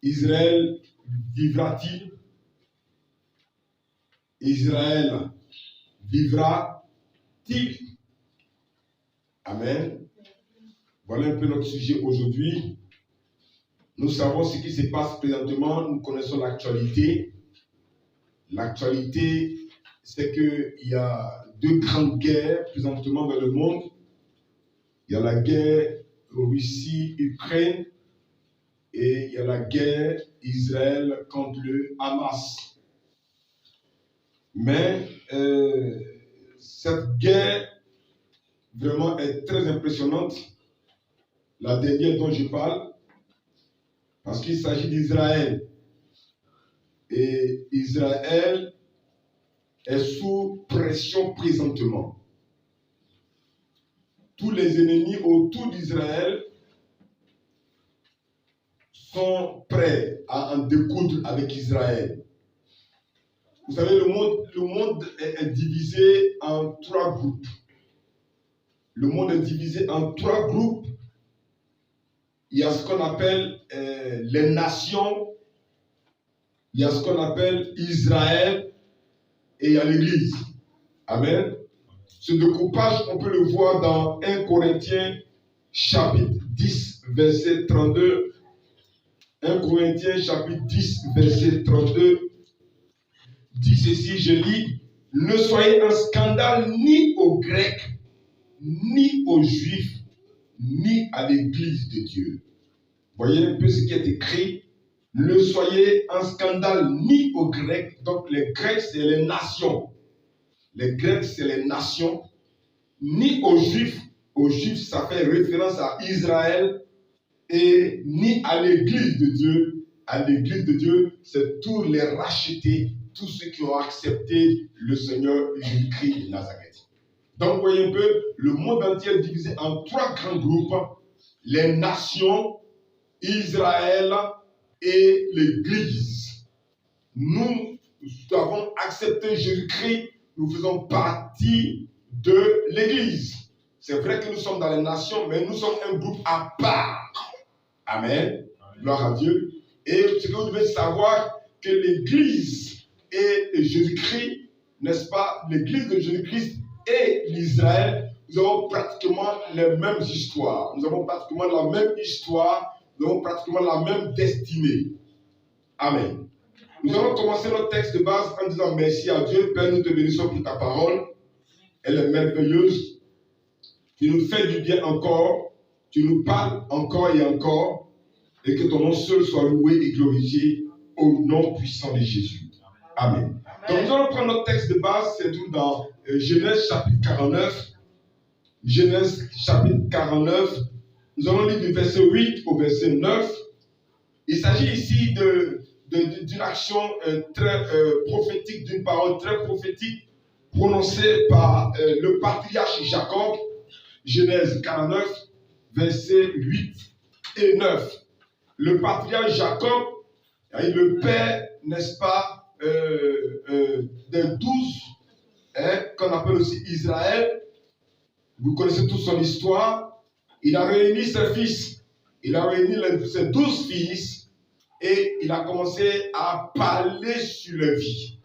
Israël vivra-t-il? Israël vivra-t-il? Amen. Voilà un peu notre sujet aujourd'hui. Nous savons ce qui se passe présentement, nous connaissons l'actualité. L'actualité, c'est qu'il y a deux grandes guerres présentement dans le monde. Il y a la guerre Russie-Ukraine et il y a la guerre Israël contre le Hamas. Mais cette guerre vraiment est très impressionnante. La dernière dont je parle, parce qu'il s'agit d'Israël. Et Israël est sous pression présentement. Tous les ennemis autour d'Israël sont prêts à en découdre avec Israël. Vous savez, le monde est divisé en trois groupes. Le monde est divisé en trois groupes. Il y a ce qu'on appelle les nations, il y a ce qu'on appelle Israël et il y a l'Église. Amen. Ce découpage, on peut le voir dans 1 Corinthiens chapitre 10, verset 32. 1 Corinthiens chapitre 10, verset 32 dit ceci, je lis, « Ne soyez un scandale ni aux Grecs, ni aux Juifs, ni à l'Église de Dieu. » Voyez un peu ce qui est écrit. Ne soyez un scandale ni aux Grecs. Donc les Grecs, c'est les nations. Les Grecs, c'est les nations. Ni aux Juifs. Aux Juifs, ça fait référence à Israël. Et ni à l'Église de Dieu. À l'Église de Dieu, c'est tous les rachetés, tous ceux qui ont accepté le Seigneur Jésus-Christ de Nazareth. Donc, vous voyez un peu, le monde entier est divisé en trois grands groupes. Les nations, Israël et l'Église. Nous avons accepté Jésus-Christ, nous faisons partie de l'Église. C'est vrai que nous sommes dans les nations, mais nous sommes un groupe à part. Amen. Gloire à Dieu. Et ce que vous devez savoir, que l'Église et Jésus-Christ, n'est-ce pas, l'Église de Jésus-Christ et l'Israël, nous avons pratiquement les mêmes histoires. Nous avons pratiquement la même histoire. Nous avons pratiquement la même destinée. Amen. Nous allons commencer notre texte de base en disant merci à Dieu. Père, nous te bénissons pour ta parole. Elle est merveilleuse. Tu nous fais du bien encore. Tu nous parles encore et encore. Et que ton nom seul soit loué et glorifié au nom puissant de Jésus. Amen. Donc nous allons prendre notre texte de base. C'est tout dans Genèse chapitre 49. Genèse chapitre 49. Nous allons lire du verset 8 au verset 9. Il s'agit ici d'une action très prophétique, d'une parole très prophétique prononcée par le patriarche Jacob. Genèse 49, versets 8 et 9. Le patriarche Jacob est le père, n'est-ce pas, des 12, qu'on appelle aussi Israël. Vous connaissez toute son histoire. Il a réuni ses fils, il a réuni ses 12 fils et il a commencé à parler sur leur vie.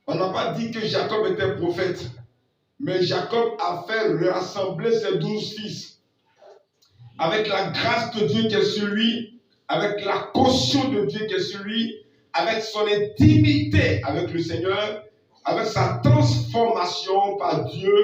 On n'a pas dit que Jacob était prophète, mais Jacob a fait rassembler ses 12 fils avec la grâce de Dieu qui est sur lui, avec la caution de Dieu qui est sur lui, avec son intimité avec le Seigneur, avec sa transformation par Dieu.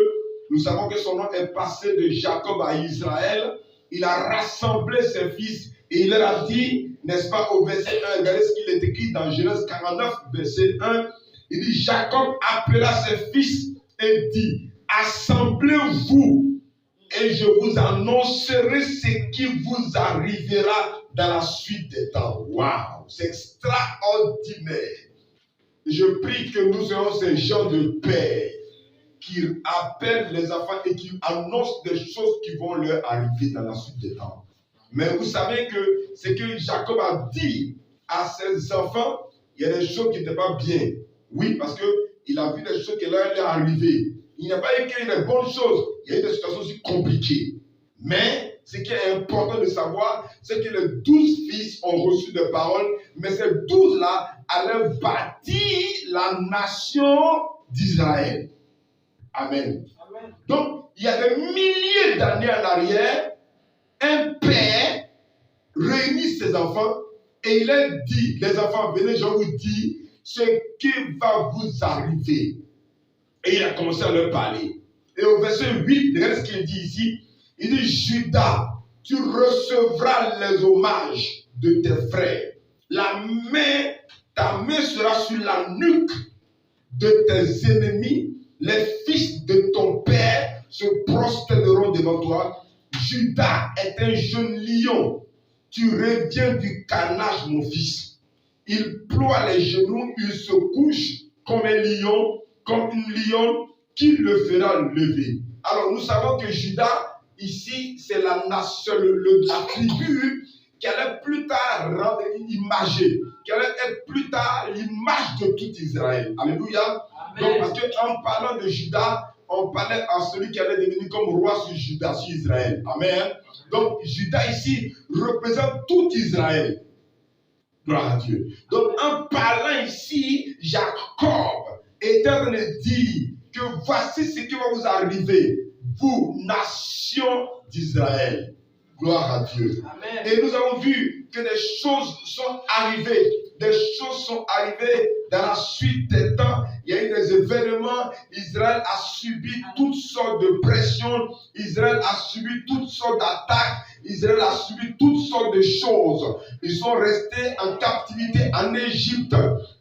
Nous savons que son nom est passé de Jacob à Israël. Il a rassemblé ses fils et il leur a dit, n'est-ce pas, au verset 1, regardez ce qu'il est écrit dans Genèse 49, verset 1. Il dit, Jacob appela ses fils et dit, assemblez-vous et je vous annoncerai ce qui vous arrivera dans la suite des temps. Waouh, c'est extraordinaire. Je prie que nous soyons ces gens de paix qui appellent les enfants et qui annoncent des choses qui vont leur arriver dans la suite des temps. Mais vous savez que ce que Jacob a dit à ses enfants, il y a des choses qui n'étaient pas bien. Oui, parce qu'il a vu des choses qui leur allaient arriver. Il n'y a pas eu que des bonnes choses, il y a eu des situations aussi compliquées. Mais ce qui est important de savoir, c'est que les 12 fils ont reçu des paroles, mais ces 12-là allaient bâtir la nation d'Israël. Amen. Amen. Donc, il y a des milliers d'années en arrière, un père réunit ses enfants et il leur dit, les enfants, venez, je vous dis ce qui va vous arriver. Et il a commencé à leur parler. Et au verset 8, regardez ce qu'il dit ici. Il dit, Judas, tu recevras les hommages de tes frères. Ta main sera sur la nuque de tes ennemis. Les fils de ton père se prosterneront devant toi. Judas est un jeune lion. Tu reviens du carnage, mon fils. Il ploie les genoux, il se couche comme un lion, comme une lionne qui le fera lever. Alors nous savons que Judas, ici, c'est la nation, la tribu qui allait plus tard rendre imagée, qui allait être plus tard l'image de tout Israël. Alléluia. Amen. Donc parce qu'en parlant de Judas, on parlait à celui qui allait devenir comme roi sur Judas, sur Israël. Amen. Donc Judas ici représente tout Israël. Gloire à Dieu. Donc en parlant ici, Jacob est en train de dire que voici ce qui va vous arriver, vous, nation d'Israël. Gloire à Dieu. Amen. Et nous avons vu que des choses sont arrivées. Des choses sont arrivées dans la suite des temps. Il y a eu des événements. Israël a subi toutes sortes de pressions. Israël a subi toutes sortes d'attaques. Israël a subi toutes sortes de choses. Ils sont restés en captivité en Égypte.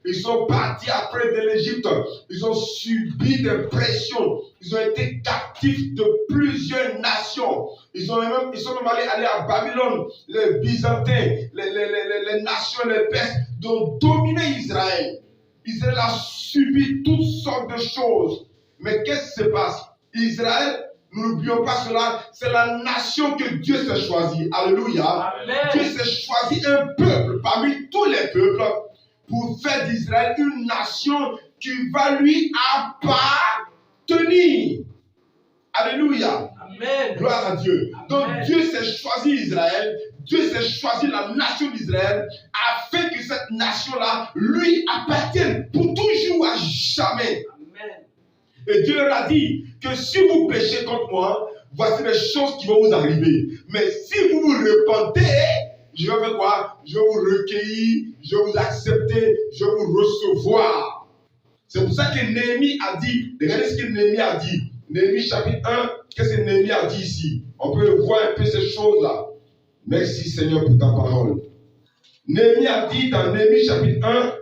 Ils sont partis après de l'Égypte. Ils ont subi des pressions. Ils ont été captifs de plusieurs nations. Ils sont même allés à Babylone. Les Byzantins, les nations, les Perses, ont dominé Israël. Israël a subi toutes sortes de choses. Mais qu'est-ce qui se passe? Israël, nous n'oublions pas cela, c'est la nation que Dieu s'est choisie. Alléluia. Amen. Dieu s'est choisi un peuple parmi tous les peuples pour faire d'Israël une nation qui va lui appartenir. Alléluia. Amen. Gloire à Dieu. Amen. Donc Dieu s'est choisi Israël, Dieu s'est choisi la nation d'Israël afin que cette nation-là lui appartienne pour toujours à jamais. Amen. Et Dieu leur a dit que si vous péchez contre moi, voici les choses qui vont vous arriver. Mais si vous vous repentez, je vais faire quoi? Je vais vous recueillir, je vais vous accepter, je vais vous recevoir. C'est pour ça que Néhémie a dit, regardez ce que Néhémie a dit. Néhémie chapitre 1, qu'est-ce que Néhémie a dit ici? On peut voir un peu ces choses-là. Merci Seigneur pour ta parole. Néhémie a dit dans Néhémie chapitre 1,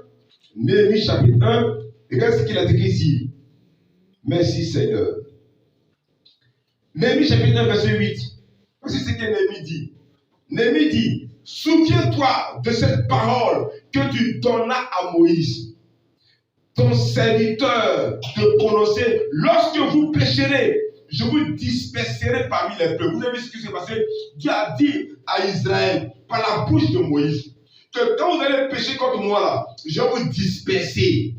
regarde ce qu'il a dit ici. Merci Seigneur. Néhémie chapitre 1, verset 8. Voici ce que Néhémie dit. Néhémie dit, souviens-toi de cette parole que tu donnas à Moïse, ton serviteur, de prononcer, lorsque vous pécherez, je vous disperserai parmi les peuples. Vous avez vu ce qui s'est passé? Dieu a dit à Israël, par la bouche de Moïse, que quand vous allez pécher contre moi, là, je vais vous disperser.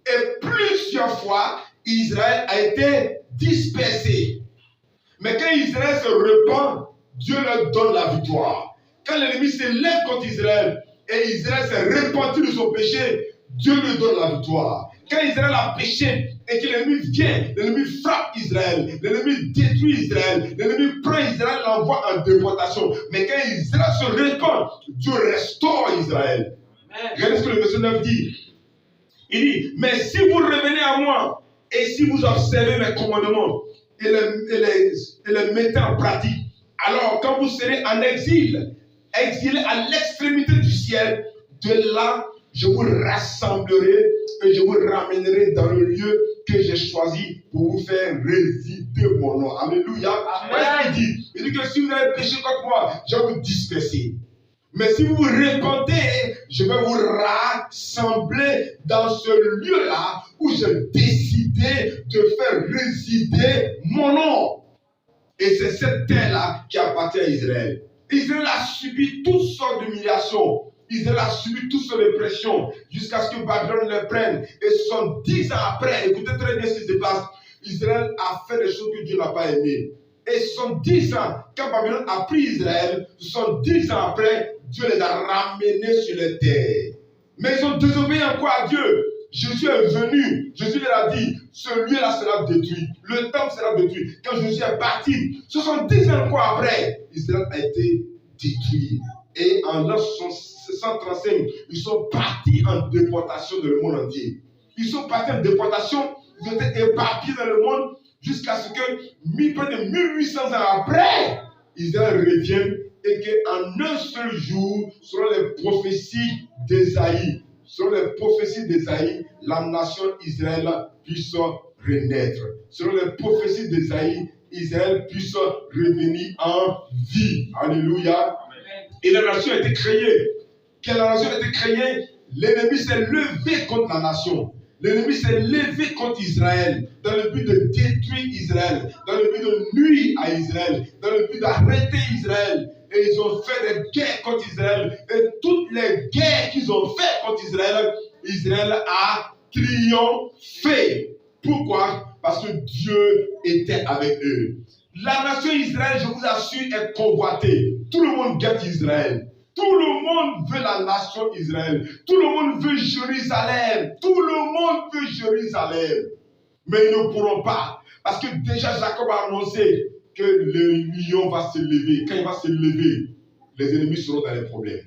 Et plusieurs fois, Israël a été dispersé. Mais quand Israël se repent, Dieu leur donne la victoire. Quand l'ennemi se lève contre Israël, et Israël s'est repenti de son péché, Dieu lui donne la victoire. Quand Israël a péché et que l'ennemi vient, l'ennemi frappe Israël, l'ennemi détruit Israël, l'ennemi prend Israël, l'envoie en déportation. Mais quand Israël se repent, Dieu restaure Israël. Regardez ce que le verset 9 dit. Il dit, mais si vous revenez à moi et si vous observez mes commandements et les mettez en pratique, alors quand vous serez en exil, exilé à l'extrémité du ciel, de là, je vous rassemblerai et je vous ramènerai dans le lieu que j'ai choisi pour vous faire résider mon nom. Alléluia. Amen. Il dit que si vous avez péché contre moi, je vais vous disperser. Mais si vous vous repentez, je vais vous rassembler dans ce lieu-là où j'ai décidé de faire résider mon nom. Et c'est cette terre-là qui appartient à Israël. Israël a subi toutes sortes d'humiliations. Israël a subi toutes sortes de pressions jusqu'à ce que Babylone le prenne. Et 70 ans après, écoutez très bien ce qui se passe. Israël a fait des choses que Dieu n'a pas aimées. Et 70 ans, quand Babylone a pris Israël, 70 ans après, Dieu les a ramenés sur les terres. Mais ils ont désobéi encore à Dieu. Jésus est venu. Jésus leur a dit, ce lieu-là sera détruit. Le temple sera détruit. Quand Jésus est parti, 70 ans encore après, Israël a été détruit. Et en l'an 135, ils sont partis en déportation dans le monde entier. Ils sont partis en déportation, ils ont été éparpillés dans le monde jusqu'à ce que, près de 1800 ans après, Israël revienne et qu'en un seul jour, selon les prophéties d'Ésaïe, la nation Israël puisse renaître. Selon les prophéties d'Ésaïe, Israël puisse revenir en vie. Alléluia. Et la nation a été créée. Quand la nation a été créée, l'ennemi s'est levé contre la nation. L'ennemi s'est levé contre Israël dans le but de détruire Israël, dans le but de nuire à Israël, dans le but d'arrêter Israël. Et ils ont fait des guerres contre Israël. Et toutes les guerres qu'ils ont faites contre Israël, Israël a triomphé. Pourquoi? Parce que Dieu était avec eux. La nation Israël, je vous assure, est convoitée. Tout le monde guette Israël. Tout le monde veut la nation Israël. Tout le monde veut Jérusalem. Tout le monde veut Jérusalem. Mais ils ne pourront pas. Parce que déjà Jacob a annoncé que le lion va se lever. Quand il va se lever, les ennemis seront dans les problèmes.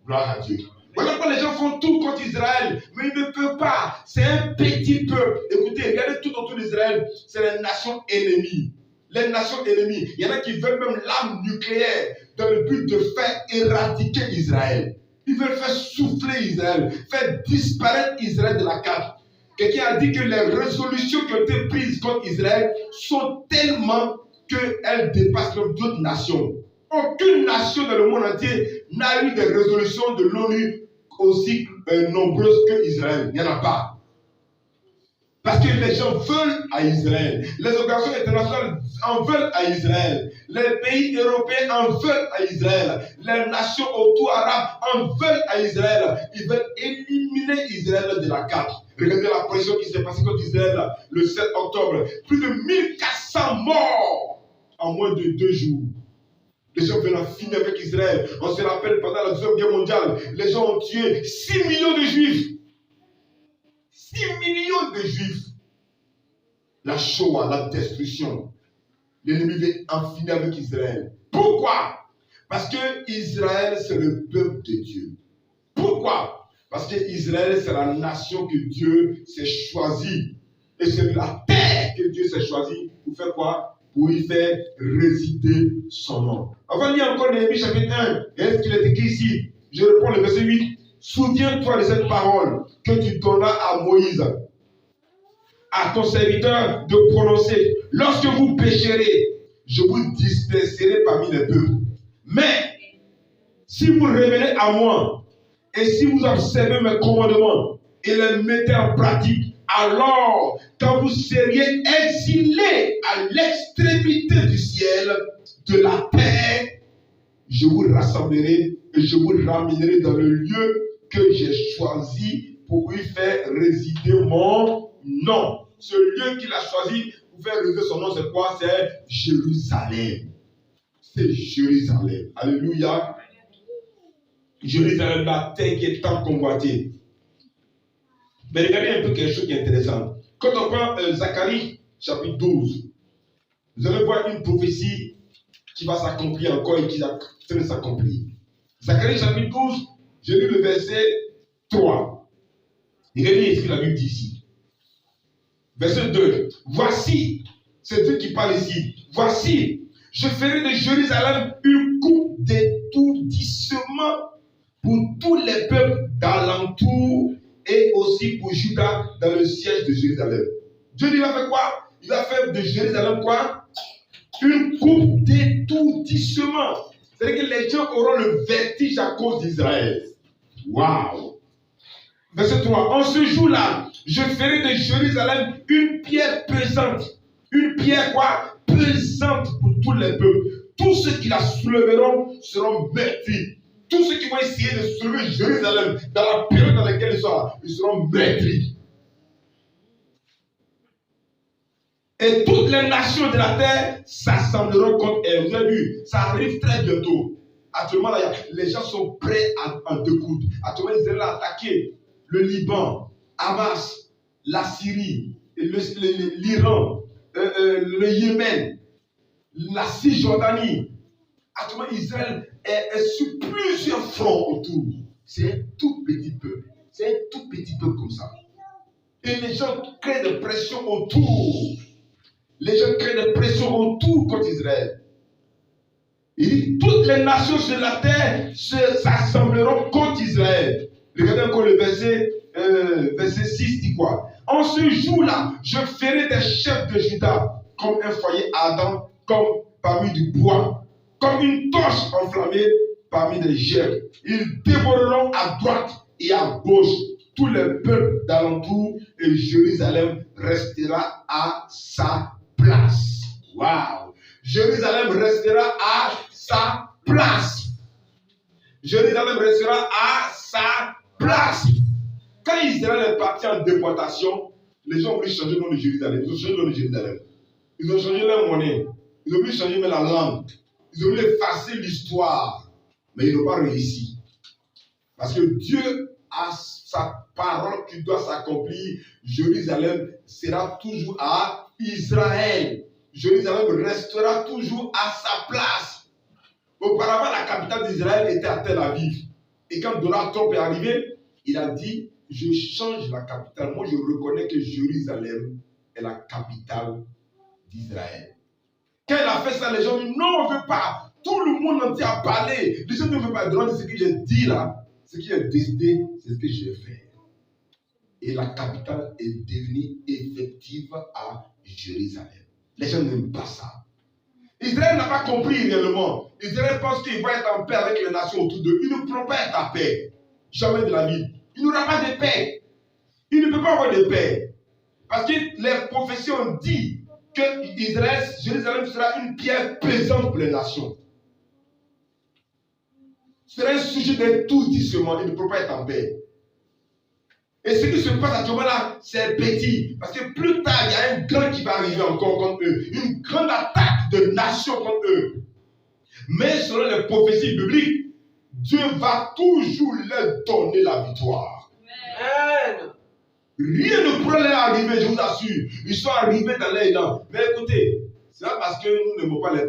Gloire à Dieu. Voilà pourquoi les gens font tout contre Israël, mais ils ne peuvent pas. C'est un petit peuple. Écoutez, regardez tout autour d'Israël, c'est les nations ennemies. Les nations ennemies. Il y en a qui veulent même l'arme nucléaire dans le but de faire éradiquer Israël. Ils veulent faire souffler Israël, faire disparaître Israël de la carte. Quelqu'un a dit que les résolutions qui ont été prises contre Israël sont tellement qu'elles dépassent même d'autres nations. Aucune nation dans le monde entier n'a eu des résolutions de l'ONU aussi nombreuses que Israël. Il n'y en a pas. Parce que les gens veulent à Israël. Les organisations internationales en veulent à Israël. Les pays européens en veulent à Israël. Les nations autour arabes en veulent à Israël. Ils veulent éliminer Israël de la carte. Regardez la pression qui s'est passée contre Israël le 7 octobre. Plus de 1400 morts en moins de 2 jours. Les gens veulent en finir avec Israël. On se rappelle, pendant la Deuxième Guerre mondiale, les gens ont tué 6 millions de Juifs. 6 millions de Juifs. La Shoah, la destruction. L'ennemi veut en finir avec Israël. Pourquoi? Parce que Israël, c'est le peuple de Dieu. Pourquoi? Parce que Israël, c'est la nation que Dieu s'est choisie. Et c'est la terre que Dieu s'est choisie pour faire quoi? Pour y faire résider son nom. On va lire encore Néhémie chapitre 1. Est-ce qu'il est écrit ici? Je reprends le verset 8. Souviens-toi de cette parole que tu donnas à Moïse, à ton serviteur, de prononcer. Lorsque vous pécherez, je vous disperserai parmi les peuples. Mais, si vous revenez à moi, et si vous observez mes commandements, et les mettez en pratique, alors, quand vous seriez exilés à l'extrémité du ciel, de la terre, je vous rassemblerai et je vous ramènerai dans le lieu que j'ai choisi pour y faire résider mon nom. Ce lieu qu'il a choisi pour faire résider son nom, c'est quoi? C'est Jérusalem. C'est Jérusalem. Alléluia. Jérusalem, la terre qui est tant convoitée. Mais regardez un peu quelque chose qui est intéressant. Quand on prend Zacharie, chapitre 12, vous allez voir une prophétie qui va s'accomplir encore et qui est en train de s'accomplir. Zacharie, chapitre 12, j'ai lu le verset 3. Regardez ce que la Bible dit ici. Verset 2. Voici, c'est Dieu qui parle ici. Voici, je ferai de Jérusalem une coupe d'étourdissement pour tous les peuples d'alentour et aussi pour Juda dans le siège de Jérusalem. Dieu dit, il va faire quoi? Il va faire de Jérusalem quoi? Une coupe d'étourdissement. C'est-à-dire que les gens auront le vertige à cause d'Israël. Waouh! Verset 3. En ce jour-là, je ferai de Jérusalem une pierre pesante. Une pierre quoi? Pesante pour tous les peuples. Tous ceux qui la soulèveront seront meurtris. Tous ceux qui vont essayer de soulever Jérusalem dans la période dans laquelle ils seront meurtris. Et toutes les nations de la terre s'assembleront contre elle. Vous avez vu, ça arrive très bientôt. Actuellement, là, les gens sont prêts à en découdre. Actuellement, Israël a attaqué le Liban, Hamas, la Syrie, l'Iran, le Yémen, la Cisjordanie. Actuellement, Israël est sur plusieurs fronts autour. C'est un tout petit peuple. C'est un tout petit peuple comme ça. Et les gens créent des pressions autour. Les gens créent des pressions autour contre Israël. Il dit, toutes les nations de la terre s'assembleront contre Israël. Regardez encore le verset 6 dit quoi? En ce jour-là, je ferai des chefs de Juda comme un foyer ardent, comme parmi du bois, comme une torche enflammée parmi des gerbes. Ils dévoreront à droite et à gauche tous les peuples d'alentour et Jérusalem restera à sa place. Waouh! Jérusalem restera à sa place. Jérusalem restera à sa place. Quand Israël est parti en déportation, les gens ont voulu changer le nom de Jérusalem. Ils ont changé le nom de Jérusalem. Ils ont changé leur monnaie. Ils ont voulu changer même la langue. Ils ont voulu effacer l'histoire. Mais ils n'ont pas réussi. Parce que Dieu a sa parole qui doit s'accomplir. Jérusalem sera toujours à Israël. Jérusalem restera toujours à sa place. Auparavant, la capitale d'Israël était à Tel Aviv. Et quand Donald Trump est arrivé, il a dit, je change la capitale. Moi, je reconnais que Jérusalem est la capitale d'Israël. Quand il a fait ça, les gens disent, non, on ne veut pas. Tout le monde entier a parlé. Les gens ne veulent pas. Donald, ce que j'ai dit là, ce qui est décidé, c'est ce que j'ai fait. Et la capitale est devenue effective à Jérusalem. Les gens n'aiment pas ça. Israël n'a pas compris réellement. Israël pense qu'il va être en paix avec les nations autour d'eux. Il ne peut pas être en paix. Jamais de la vie. Il n'aura pas de paix. Il ne peut pas avoir de paix. Parce que les prophéties ont dit que Jérusalem sera une pierre pesante pour les nations. Ce sera un sujet d'étourdissement. Il ne peut pas être en paix. Et ce qui se passe actuellement là, c'est petit. Parce que plus tard, il y a un grand qui va arriver encore contre eux. Une grande attaque de nations contre eux. Mais selon les prophéties bibliques, Dieu va toujours leur donner la victoire. Amen. Rien ne pourrait leur arriver, je vous assure. Ils sont arrivés dans leur élan. Mais écoutez, c'est pas parce que nous n'aimons pas les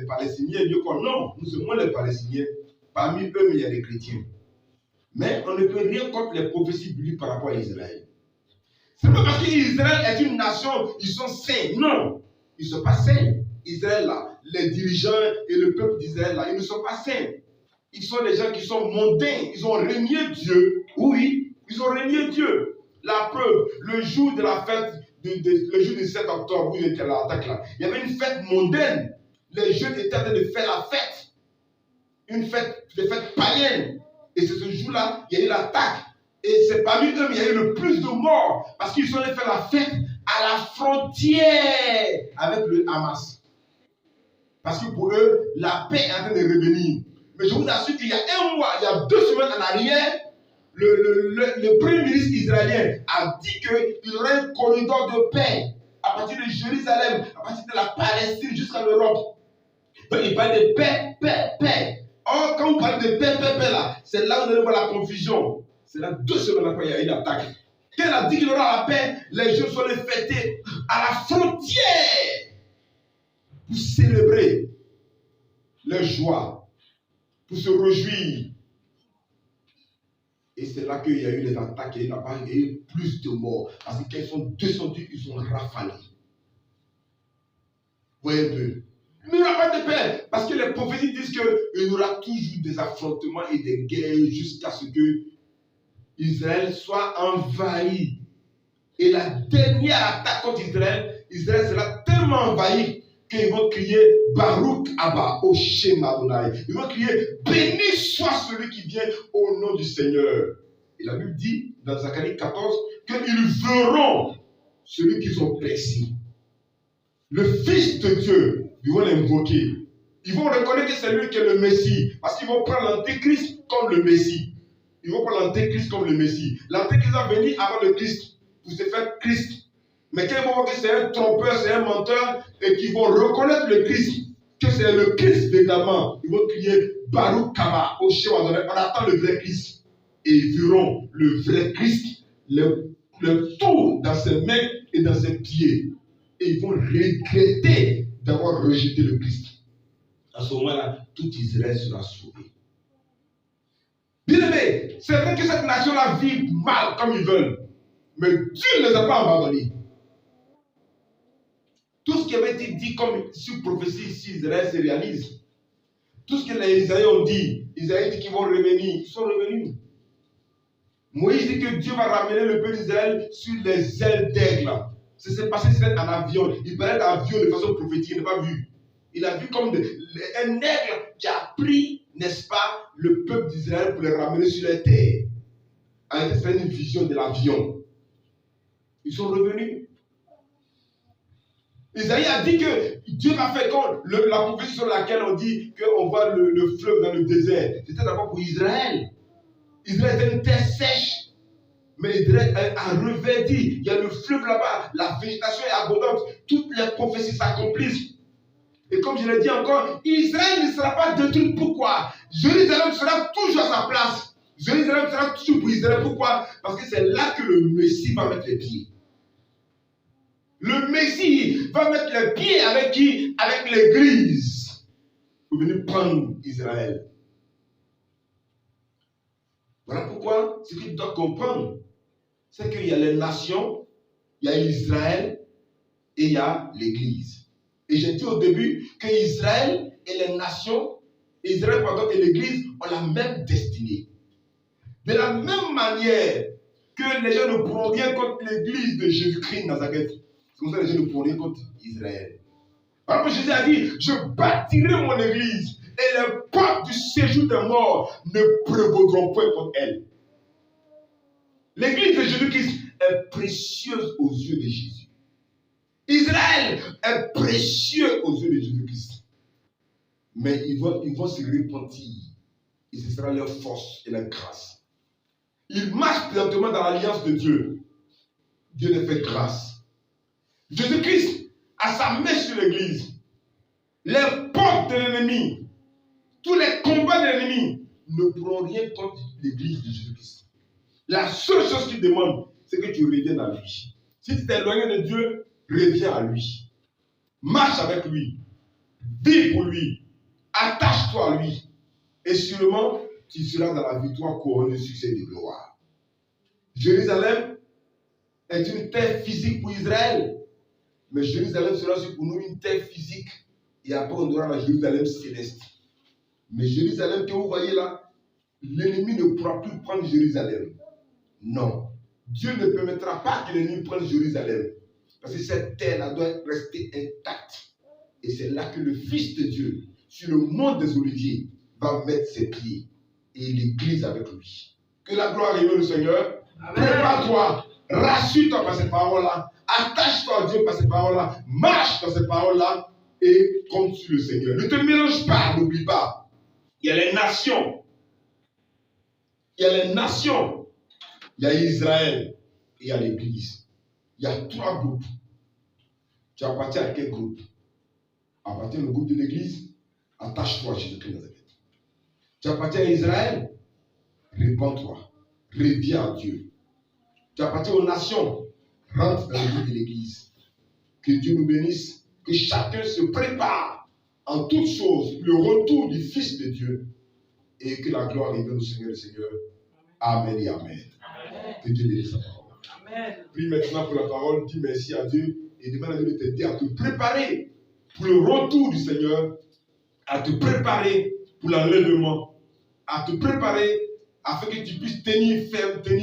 Palestiniens, Dieu qu'on non, nous aimons les Palestiniens. Parmi eux, il y a des chrétiens. Mais on ne peut rien contre les prophéties bibliques par rapport à Israël. C'est pas parce qu'Israël est une nation, ils sont saints. Non, ils ne sont pas saints. Israël là, les dirigeants et le peuple d'Israël là, ils ne sont pas saints. Ils sont des gens qui sont mondains. Ils ont renié Dieu. Oui, ils ont renié Dieu. La preuve, le jour de la fête, le jour du 7 octobre, où il y a l'attaque là, il y avait une fête mondaine. Les jeunes étaient en train de faire la fête. Une fête, des fêtes païennes. Et c'est ce jour-là, il y a eu l'attaque. Et c'est parmi eux, il y a eu le plus de morts. Parce qu'ils sont allés faire la fête à la frontière avec le Hamas. Parce que pour eux, la paix est en train de revenir. Mais je vous assure qu'il y a un mois, il y a 2 semaines en arrière, le premier ministre israélien a dit qu'il y aurait un corridor de paix à partir de Jérusalem, à partir de la Palestine jusqu'à l'Europe. Donc il parle de paix, paix, paix. Or, quand on parle de paix, paix, paix là, c'est là où on allez voir la confusion. C'est là 2 semaines après, il y a eu l'attaque. Quand il a dit qu'il y aura la paix, les gens sont allés fêter à la frontière pour célébrer leur joie, pour se réjouir. Et c'est là qu'il y a eu les attaques, il y a eu plus de morts. Parce que quand ils sont descendus, ils ont rafalé. Vous voyez un peu. Il n'y aura pas de paix. Parce que les prophéties disent qu'il y aura toujours des affrontements et des guerres jusqu'à ce que Israël soit envahi. Et la dernière attaque contre Israël, Israël sera tellement envahi qu'ils vont crier Baruch Abba, au Shem Adonai. Ils vont crier béni soit celui qui vient au nom du Seigneur. Et la Bible dit dans Zacharie 14 qu'ils verront celui qu'ils ont percé. Le Fils de Dieu. Ils vont l'invoquer. Ils vont reconnaître que c'est lui qui est le Messie. Parce qu'ils vont prendre l'Antéchrist comme le Messie. Ils vont prendre l'Antéchrist comme le Messie. L'Antéchrist va venir avant le Christ pour se faire Christ. Mais quand ils vont voir que c'est un trompeur, c'est un menteur, et qu'ils vont reconnaître le Christ, que c'est le Christ véritablement, ils vont crier Baruch Kama, au Shem Adonai. On attend le vrai Christ. Et ils verront le vrai Christ, le tour dans ses mains et dans ses pieds. Et ils vont regretter d'avoir rejeté le Christ. À ce moment-là, tout Israël sera sauvé. Bien aimé, c'est vrai que cette nation-là vit mal comme ils veulent. Mais Dieu ne les a pas abandonnés. Tout ce qui avait été dit comme sur prophétie ici, Israël se réalise. Tout ce que les Israéliens ont dit, Israël dit qu'ils vont revenir, ils sont revenus. Moïse dit que Dieu va ramener le peuple d'Israël sur les ailes d'aigle. Ça s'est passé en avion. Il parlait d'avion de façon prophétique, il n'a pas vu. Il a vu comme un aigle qui a pris, n'est-ce pas, le peuple d'Israël pour les ramener sur les terres. C'est une vision de l'avion. Ils sont revenus. Isaïe a dit que Dieu va faire comme la prophétie sur laquelle on dit qu'on voit le fleuve dans le désert. C'était d'abord pour Israël. Israël était une terre sèche. Mais Israël a reverdi. Il y a le fleuve là-bas. La végétation est abondante. Toutes les prophéties s'accomplissent. Et comme je l'ai dit encore, Israël ne sera pas détruit. Pourquoi? Jérusalem sera toujours à sa place. Jérusalem sera toujours pour Israël. Pourquoi? Parce que c'est là que le Messie va mettre les pieds. Le Messie va mettre les pieds avec qui? Avec l'Église. Pour venir prendre Israël. Voilà pourquoi ce qu'il doit comprendre, c'est qu'il y a les nations, il y a Israël et il y a l'Église. Et j'ai dit au début que Israël et les nations, Israël et l'Église ont la même destinée. De la même manière que les gens ne pourront rien contre l'Église de Jésus-Christ Nazareth, c'est comme ça que les gens ne pourront rien contre Israël. Alors que Jésus a dit, je bâtirai mon Église et les portes du séjour des morts ne prévaudront point contre elle. L'Église de Jésus-Christ est précieuse aux yeux de Jésus. Israël est précieux aux yeux de Jésus-Christ. Mais ils vont se repentir. Et ce sera leur force et leur grâce. Ils marchent pleinement dans l'alliance de Dieu. Dieu les fait grâce. Jésus-Christ a sa main sur l'Église. Les portes de l'ennemi, tous les combats de l'ennemi ne pourront rien contre l'Église de Jésus-Christ. La seule chose qu'il demande, c'est que tu reviennes à lui. Si tu t'es éloigné de Dieu, reviens à lui. Marche avec lui. Vis pour lui. Attache-toi à lui. Et sûrement, tu seras dans la victoire couronnée de succès et de gloire. Jérusalem est une terre physique pour Israël. Mais Jérusalem sera aussi pour nous une terre physique. Et après, on aura la Jérusalem céleste. Mais Jérusalem que vous voyez là, l'ennemi ne pourra plus prendre Jérusalem. Non. Dieu ne permettra pas que l'ennemi prenne Jérusalem. Parce que cette terre-là doit rester intacte. Et c'est là que le Fils de Dieu, sur le mont des Oliviers, va mettre ses pieds. Et l'Église avec lui. Que la gloire arrive au Seigneur. Prépare-toi. Rassure-toi par ces paroles-là. Attache-toi à Dieu par ces paroles-là. Marche dans ces paroles-là. Et compte sur le Seigneur. Ne te mélange pas, n'oublie pas. Il y a les nations. Il y a les nations. Il y a Israël. Et il y a l'Église. Il y a 3 groupes. Tu appartiens à quel groupe? Appartiens au groupe de l'Église. Attache-toi à Jésus-Christ Nazareth. Tu appartiens à Israël. Répands-toi. Reviens à Dieu. Tu appartiens aux nations. Rentre dans le groupe de l'Église. Que Dieu nous bénisse. Que chacun se prépare en toutes choses pour le retour du Fils de Dieu. Et que la gloire revienne au Seigneur le Seigneur. Amen et Amen. Que Dieu bénisse sa parole. Amen. Prie maintenant pour la parole. Dis merci à Dieu. Et demande à Dieu de t'aider à te préparer pour le retour du Seigneur. À te préparer pour l'enlèvement. À te préparer afin que tu puisses tenir ferme, tenir